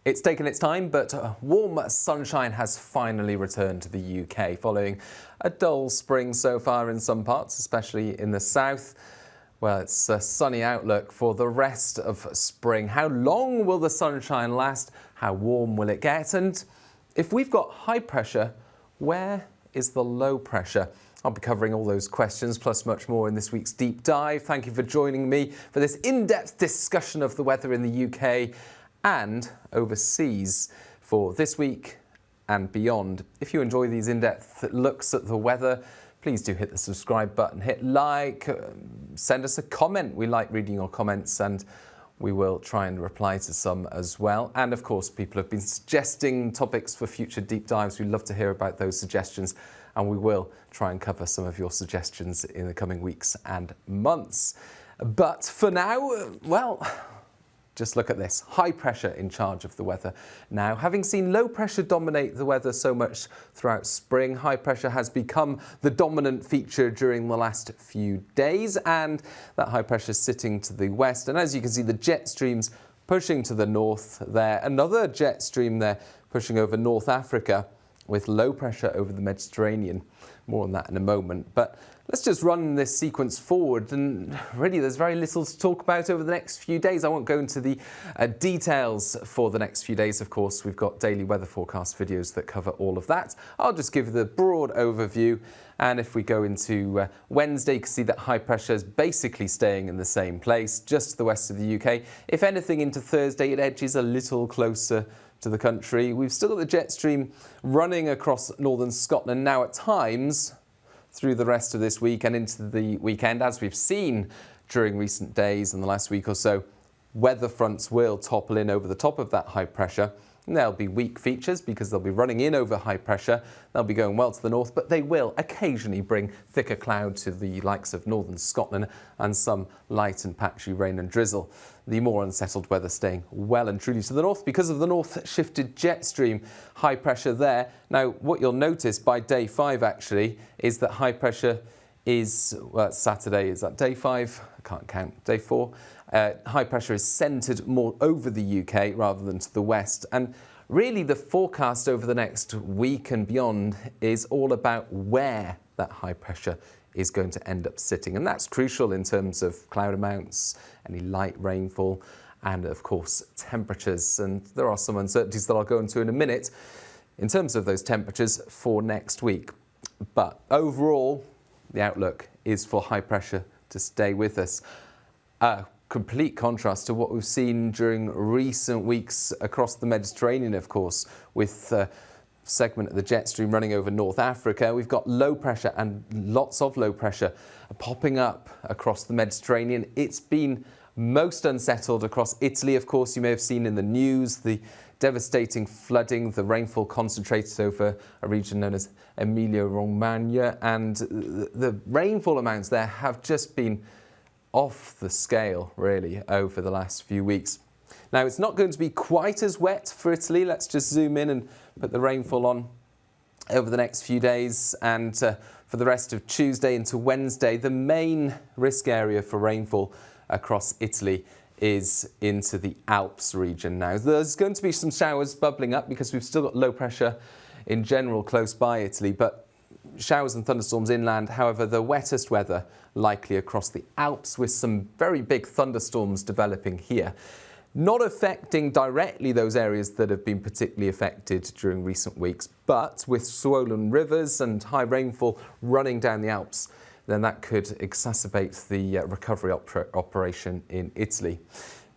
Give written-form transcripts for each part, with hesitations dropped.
It's taken its time, but warm sunshine has finally returned to the UK following a dull spring so far in some parts, especially in the south. Well, it's a sunny outlook for the rest of spring. How long will the sunshine last? How warm will it get? And if we've got high pressure, where is the low pressure? I'll be covering all those questions plus much more in this week's Deep Dive. Thank you for joining me for this in-depth discussion of the weather in the UK and overseas for this week and beyond. If you enjoy these in-depth looks at the weather, please do hit the subscribe button, hit like, send us a comment. We like reading your comments and we will try and reply to some as well. And of course, people have been suggesting topics for future deep dives. We'd love to hear about those suggestions and we will try and cover some of your suggestions in the coming weeks and months. But for now, well, just look at this. High pressure in charge of the weather now. Having seen low pressure dominate the weather so much throughout spring, high pressure has become the dominant feature during the last few days, and that high pressure is sitting to the west. And as you can see, the jet streams pushing to the north there. Another jet stream there pushing over North Africa with low pressure over the Mediterranean. More on that in a moment. But let's just run this sequence forward, and really there's very little to talk about over the next few days. I won't go into the details for the next few days, of course. We've got daily weather forecast videos that cover all of that. I'll just give you the broad overview, and if we go into Wednesday, you can see that high pressure is basically staying in the same place, just to the west of the UK. If anything, into Thursday, it edges a little closer to the country. We've still got the jet stream running across northern Scotland now at times through the rest of this week and into the weekend. As we've seen during recent days and the last week or so, weather fronts will topple in over the top of that high pressure. And there'll be weak features because they'll be running in over high pressure. They'll be going well to the north, but they will occasionally bring thicker cloud to the likes of northern Scotland and some light and patchy rain and drizzle. The more unsettled weather staying well and truly to the north because of the north shifted jet stream. High pressure there. Now, what you'll notice by day 5 actually is that high pressure is, well, it's Saturday, is that day 5? I can't count. Day 4. High pressure is centred more over the UK rather than to the west. And really the forecast over the next week and beyond is all about where that high pressure is going to end up sitting. And that's crucial in terms of cloud amounts, any light rainfall, and of course temperatures. And there are some uncertainties that I'll go into in a minute in terms of those temperatures for next week. But overall, the outlook is for high pressure to stay with us. Complete contrast to what we've seen during recent weeks across the Mediterranean, of course, with a segment of the jet stream running over North Africa. We've got low pressure and lots of low pressure popping up across the Mediterranean. It's been most unsettled across Italy, of course. You may have seen in the news the devastating flooding, the rainfall concentrated over a region known as Emilia-Romagna, and the rainfall amounts there have just been off the scale, really, over the last few weeks. Now, it's not going to be quite as wet for Italy. Let's just zoom in and put the rainfall on over the next few days. And for the rest of Tuesday into Wednesday, the main risk area for rainfall across Italy is into the Alps region now. There's going to be some showers bubbling up because we've still got low pressure in general close by Italy, but showers and thunderstorms inland. However, the wettest weather likely across the Alps with some very big thunderstorms developing here. Not affecting directly those areas that have been particularly affected during recent weeks, but with swollen rivers and high rainfall running down the Alps, then that could exacerbate the recovery operation in Italy.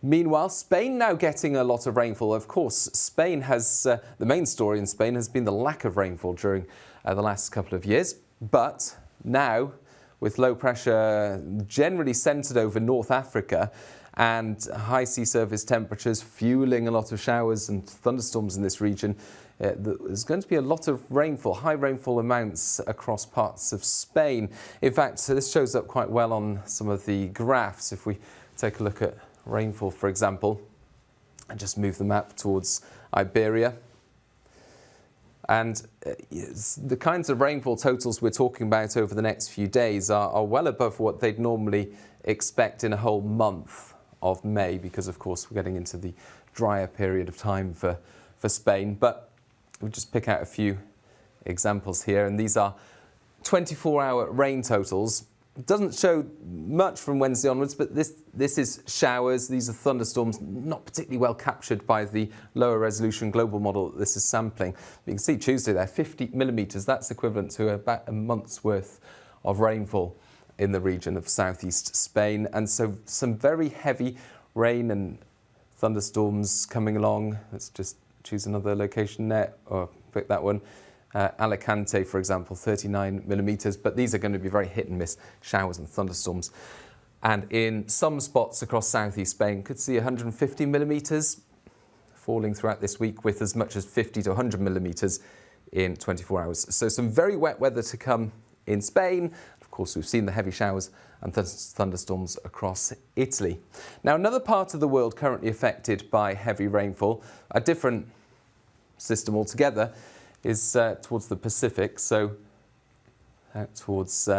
Meanwhile, Spain now getting a lot of rainfall. Of course, Spain has, the main story in Spain has been the lack of rainfall during the last couple of years. But now, with low pressure generally centred over North Africa and high sea surface temperatures fueling a lot of showers and thunderstorms in this region, there's going to be a lot of rainfall, high rainfall amounts across parts of Spain. In fact, this shows up quite well on some of the graphs. If we take a look at rainfall, for example, and just move the map towards Iberia. And the kinds of rainfall totals we're talking about over the next few days are well above what they'd normally expect in a whole month of May, because of course we're getting into the drier period of time for Spain. But we'll just pick out a few examples here, and these are 24-hour rain totals. It doesn't show much from Wednesday onwards, but this is showers. These are thunderstorms, not particularly well captured by the lower resolution global model that this is sampling. You can see Tuesday there, 50 millimetres. That's equivalent to about a month's worth of rainfall in the region of southeast Spain. And so some very heavy rain and thunderstorms coming along. Let's just choose another location there, or pick that one. Alicante, for example, 39 millimetres, but these are going to be very hit and miss showers and thunderstorms. And in some spots across southeast Spain, could see 150 millimetres falling throughout this week, with as much as 50 to 100 millimetres in 24 hours. So some very wet weather to come in Spain. Of course, we've seen the heavy showers and thunderstorms across Italy. Now, another part of the world currently affected by heavy rainfall, a different system altogether, is towards the Pacific, so out towards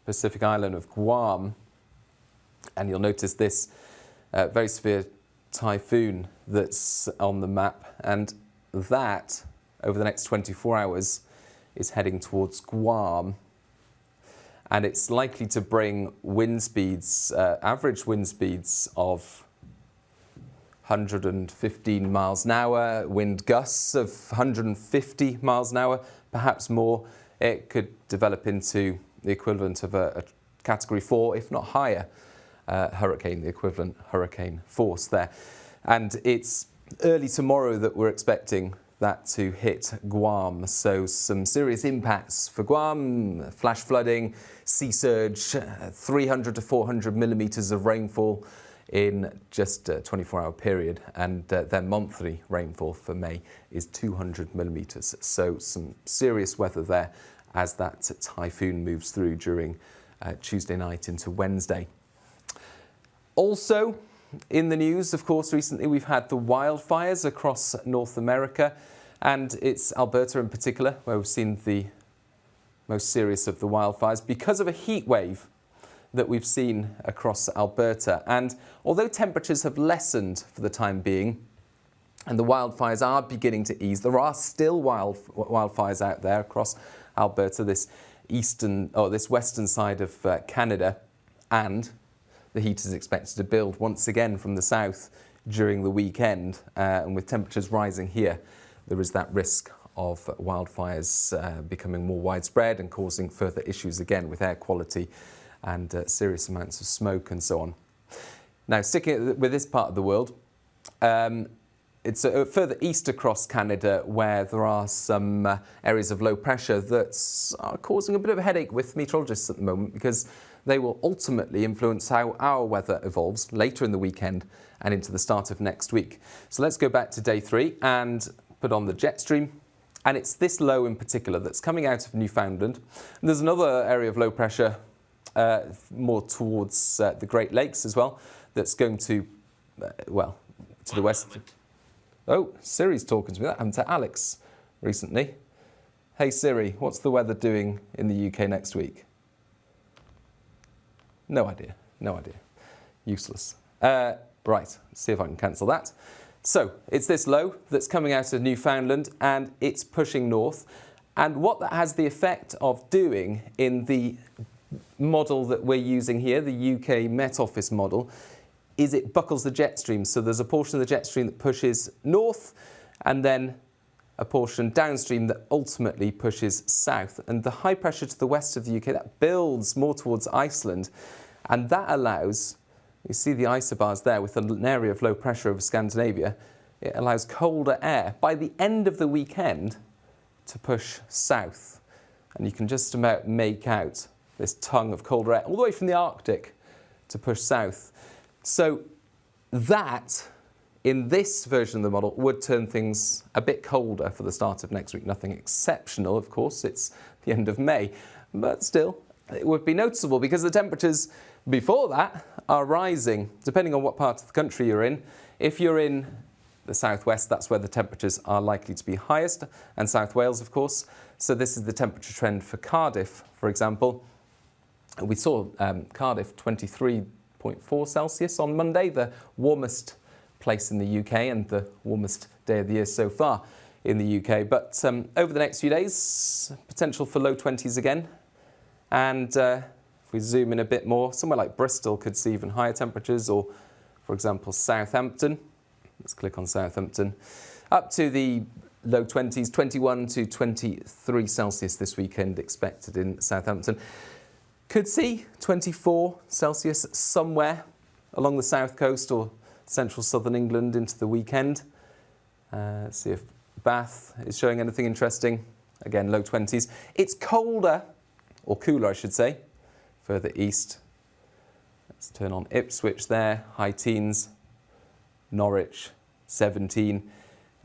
Pacific island of Guam. And you'll notice this very severe typhoon that's on the map, and that, over the next 24 hours, is heading towards Guam. And it's likely to bring wind speeds, average wind speeds of 115 miles an hour, wind gusts of 150 miles an hour, perhaps more. It could develop into the equivalent of a Category 4, if not higher, hurricane, the equivalent hurricane force there. And it's early tomorrow that we're expecting that to hit Guam. So some serious impacts for Guam, flash flooding, sea surge, 300 to 400 millimetres of rainfall in just a 24-hour period, and their monthly rainfall for May is 200 millimetres. So some serious weather there as that typhoon moves through during Tuesday night into Wednesday. Also in the news, of course, recently we've had the wildfires across North America, and it's Alberta in particular where we've seen the most serious of the wildfires because of a heat wave that we've seen across Alberta. And although temperatures have lessened for the time being, and the wildfires are beginning to ease, there are still wildfires out there across Alberta, this western side of Canada, and the heat is expected to build once again from the south during the weekend. And with temperatures rising here, there is that risk of wildfires becoming more widespread and causing further issues again with air quality and serious amounts of smoke and so on. Now, sticking with this part of the world, it's further east across Canada where there are some areas of low pressure that are causing a bit of a headache with meteorologists at the moment, because they will ultimately influence how our weather evolves later in the weekend and into the start of next week. So let's go back to day 3 and put on the jet stream. And it's this low in particular that's coming out of Newfoundland. And there's another area of low pressure more towards the Great Lakes as well, that's going to, to the west. Oh, Siri's talking to me. That happened to Alex recently. Hey Siri, what's the weather doing in the UK next week? No idea. Useless. Right, let's see if I can cancel that. So it's this low that's coming out of Newfoundland and it's pushing north. And what that has the effect of doing in the model that we're using here, the UK Met Office model, is it buckles the jet stream. So there's a portion of the jet stream that pushes north, and then a portion downstream that ultimately pushes south. And the high pressure to the west of the UK, that builds more towards Iceland, and that allows, you see the isobars there with an area of low pressure over Scandinavia, it allows colder air by the end of the weekend to push south. And you can just about make out this tongue of colder air all the way from the Arctic to push south. So that, in this version of the model, would turn things a bit colder for the start of next week. Nothing exceptional, of course, it's the end of May, but still, it would be noticeable because the temperatures before that are rising, depending on what part of the country you're in. If you're in the southwest, that's where the temperatures are likely to be highest, and South Wales, of course. So this is the temperature trend for Cardiff, for example. We saw Cardiff 23.4 Celsius on Monday, the warmest place in the UK and the warmest day of the year so far in the UK. But over the next few days, potential for low 20s again. And if we zoom in a bit more, somewhere like Bristol could see even higher temperatures, or for example, Southampton. Let's click on Southampton. Up to the low 20s, 21 to 23 Celsius this weekend expected in Southampton. Could see 24 Celsius somewhere along the south coast or central southern England into the weekend. Let's see if Bath is showing anything interesting. Again, low 20s. It's colder, or cooler I should say, further east. Let's turn on Ipswich there, high teens. Norwich, 17.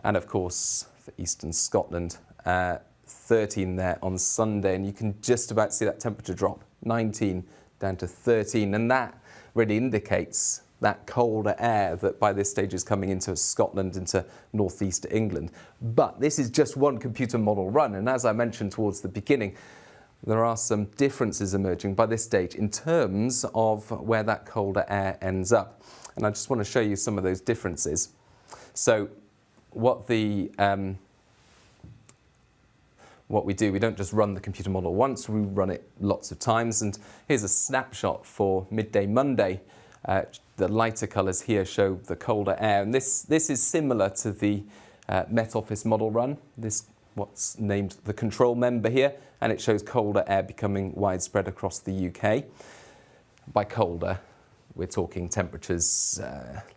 And of course, for eastern Scotland, 13 there on Sunday. And you can just about see that temperature drop, 19 down to 13. And that really indicates that colder air that by this stage is coming into Scotland, into northeast England. But this is just one computer model run. And as I mentioned towards the beginning, there are some differences emerging by this stage in terms of where that colder air ends up. And I just want to show you some of those differences. So what we do, we don't just run the computer model once, we run it lots of times. And here's a snapshot for midday Monday. The lighter colours here show the colder air. And this is similar to the Met Office model run. This what's named the control member here. And it shows colder air becoming widespread across the UK. By colder, we're talking temperatures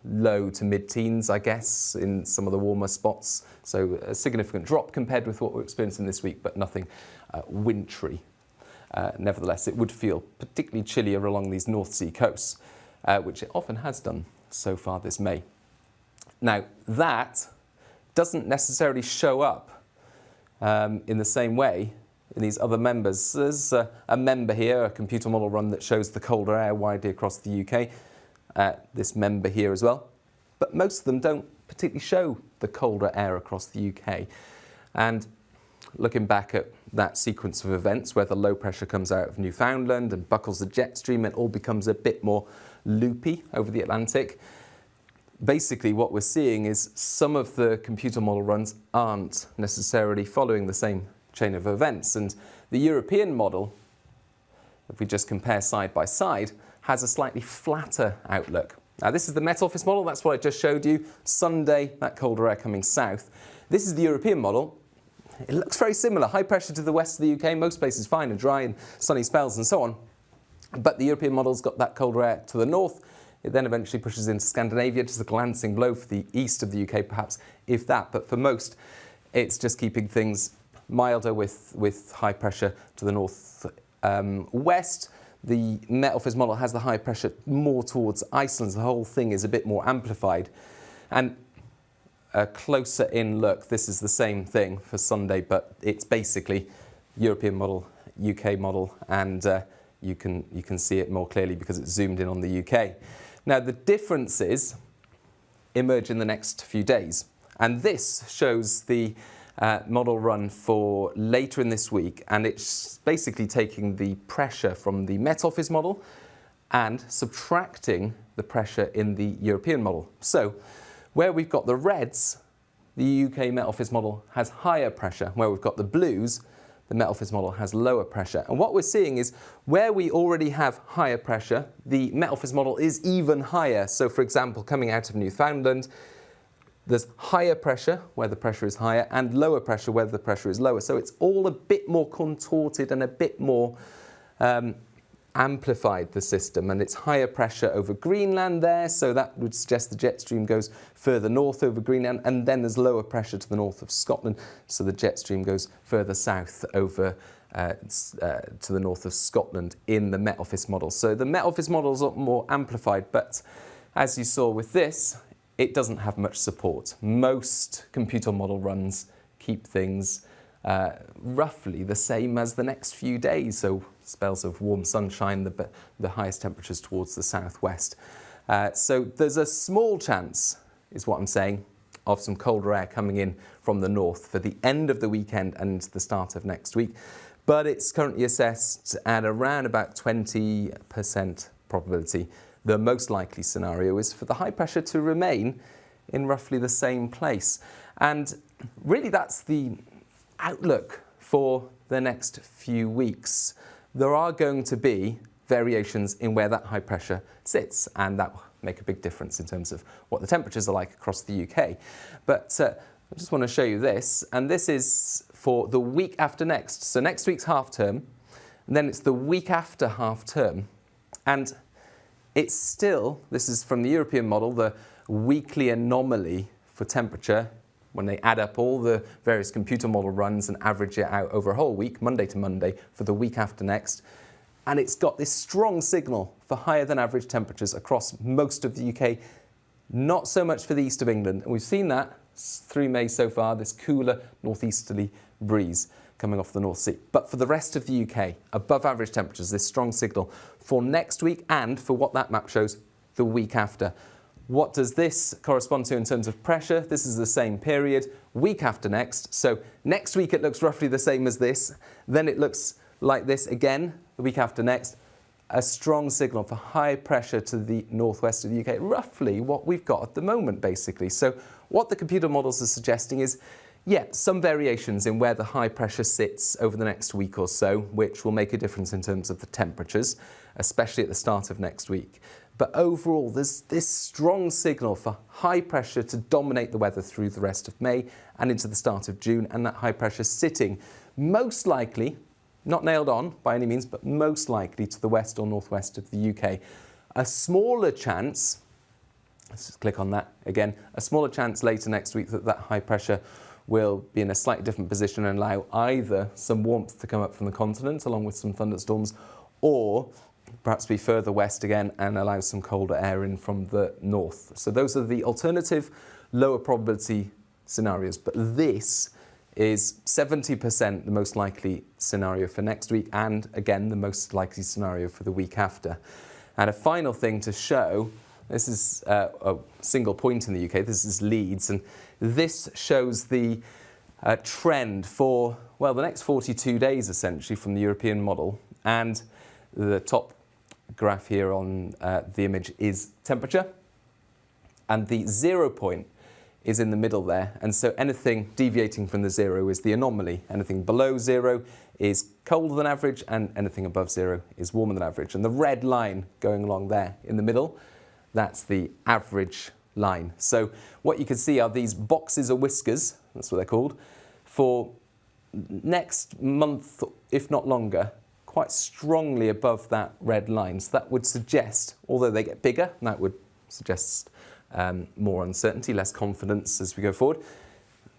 low to mid-teens, I guess, in some of the warmer spots. So a significant drop compared with what we're experiencing this week, but nothing wintry. Nevertheless, it would feel particularly chillier along these North Sea coasts, which it often has done so far this May. Now, that doesn't necessarily show up in the same way in these other members. There's a member here, a computer model run that shows the colder air widely across the UK. This member here as well. But most of them don't particularly show the colder air across the UK. And looking back at that sequence of events where the low pressure comes out of Newfoundland and buckles the jet stream, it all becomes a bit more loopy over the Atlantic. Basically, what we're seeing is some of the computer model runs aren't necessarily following the same chain of events. And the European model, if we just compare side by side, has a slightly flatter outlook. Now, this is the Met Office model. That's what I just showed you. Sunday, that colder air coming south. This is the European model. It looks very similar. High pressure to the west of the UK. Most places fine and dry and sunny spells and so on. But the European model's got that colder air to the north. It then eventually pushes into Scandinavia, just a glancing blow for the east of the UK, perhaps, if that. But for most, it's just keeping things milder with high pressure to the north west. The Met Office model has the high pressure more towards Iceland. The whole thing is a bit more amplified. And a closer in look, this is the same thing for Sunday, but it's basically European model, UK model, and you can see it more clearly because it's zoomed in on the UK. Now, the differences emerge in the next few days. And this shows the model run for later in this week, and it's basically taking the pressure from the Met Office model and subtracting the pressure in the European model. So where we've got the reds, the UK Met Office model has higher pressure. Where we've got the blues, the Met Office model has lower pressure. And what we're seeing is where we already have higher pressure, the Met Office model is even higher. So for example, coming out of Newfoundland, there's higher pressure where the pressure is higher and lower pressure where the pressure is lower. So it's all a bit more contorted and a bit more amplified, the system. And it's higher pressure over Greenland there, so that would suggest the jet stream goes further north over Greenland. And then there's lower pressure to the north of Scotland, so the jet stream goes further south over to the north of Scotland in the Met Office model. So the Met Office model is a lot more amplified, but as you saw with this, it doesn't have much support. Most computer model runs keep things roughly the same as the next few days. So spells of warm sunshine, the highest temperatures towards the southwest. So there's a small chance, is what I'm saying, of some colder air coming in from the north for the end of the weekend and the start of next week. But it's currently assessed at around about 20% probability. The most likely scenario is for the high pressure to remain in roughly the same place. And really that's the outlook for the next few weeks. There are going to be variations in where that high pressure sits, and that will make a big difference in terms of what the temperatures are like across the UK. But I just want to show you this, and this is for the week after next. So next week's half term, and then it's the week after half term. And it's still, this is from the European model, the weekly anomaly for temperature when they add up all the various computer model runs and average it out over a whole week, Monday to Monday, for the week after next. And it's got this strong signal for higher than average temperatures across most of the UK, not so much for the east of England. And we've seen that through May so far, this cooler northeasterly breeze coming off the North Sea. But for the rest of the UK, above average temperatures, this strong signal for next week and for what that map shows, the week after. What does this correspond to in terms of pressure? This is the same period, week after next. So next week it looks roughly the same as this. Then it looks like this again, the week after next. A strong signal for high pressure to the northwest of the UK, roughly what we've got at the moment, basically. So what the computer models are suggesting is, yeah, some variations in where the high pressure sits over the next week or so, which will make a difference in terms of the temperatures, especially at the start of next week. But overall, there's this strong signal for high pressure to dominate the weather through the rest of May and into the start of June, and that high pressure sitting most likely, not nailed on by any means, but most likely to the west or northwest of the UK. A smaller chance, let's just click on that again, a smaller chance later next week that that high pressure will be in a slightly different position and allow either some warmth to come up from the continent along with some thunderstorms, or perhaps be further west again and allow some colder air in from the north. So those are the alternative lower probability scenarios, but this is 70% the most likely scenario for next week, and again the most likely scenario for the week after. And a final thing to show, this is a single point in the UK, this is Leeds, and this shows the trend for, well, the next 42 days essentially from the European model. And the top graph here on the image is temperature, and the 0 point is in the middle there, and so anything deviating from the 0 is the anomaly. Anything below 0 is colder than average, and anything above 0 is warmer than average. And the red line going along there in the middle, that's the average line. So what you can see are these boxes or whiskers, that's what they're called, for next month, if not longer, quite strongly above that red line. So that would suggest, although they get bigger, that would suggest more uncertainty, less confidence as we go forward.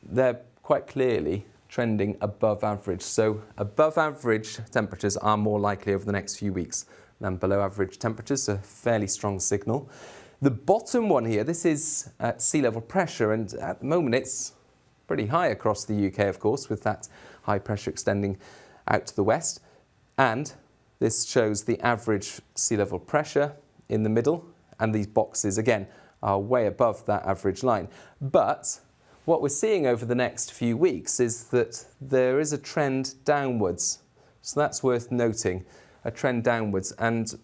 They're quite clearly trending above average. So above average temperatures are more likely over the next few weeks than below average temperatures, a fairly strong signal. The bottom one here, this is sea level pressure, and at the moment it's pretty high across the UK, of course, with that high pressure extending out to the west. And this shows the average sea level pressure in the middle, and these boxes again are way above that average line. But what we're seeing over the next few weeks is that there is a trend downwards. So that's worth noting, a trend downwards. And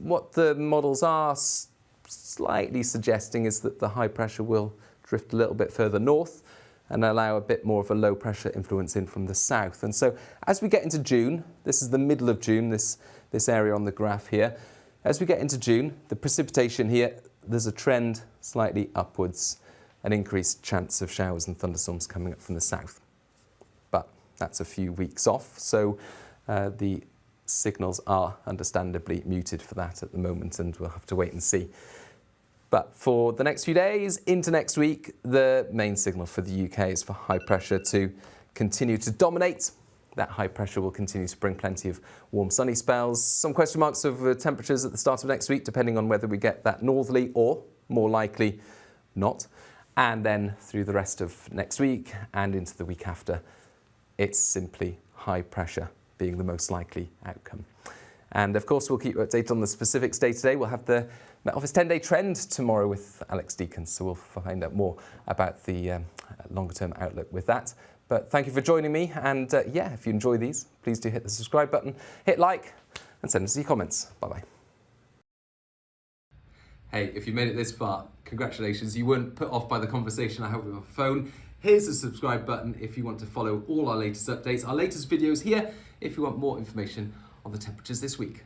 what the models are slightly suggesting is that the high pressure will drift a little bit further north and allow a bit more of a low pressure influence in from the south. And so as we get into June, this is the middle of June, this area on the graph here. As we get into June, the precipitation here, there's a trend slightly upwards, an increased chance of showers and thunderstorms coming up from the south. But that's a few weeks off, so the signals are understandably muted for that at the moment, and we'll have to wait and see. But for the next few days into next week, the main signal for the UK is for high pressure to continue to dominate. That high pressure will continue to bring plenty of warm sunny spells. Some question marks over temperatures at the start of next week, depending on whether we get that northerly or, more likely, not. And then through the rest of next week and into the week after, it's simply high pressure being the most likely outcome. And of course, we'll keep you updated on the specifics day to day. We'll have the Met Office 10-day trend tomorrow with Alex Deacons, so we'll find out more about the longer term outlook with that. But thank you for joining me, and yeah, if you enjoy these, please do hit the subscribe button, hit like, and send us your comments. Bye-bye. Hey, if you made it this far, congratulations. You weren't put off by the conversation I had with my phone. Here's the subscribe button if you want to follow all our latest updates, our latest videos here if you want more information on the temperatures this week.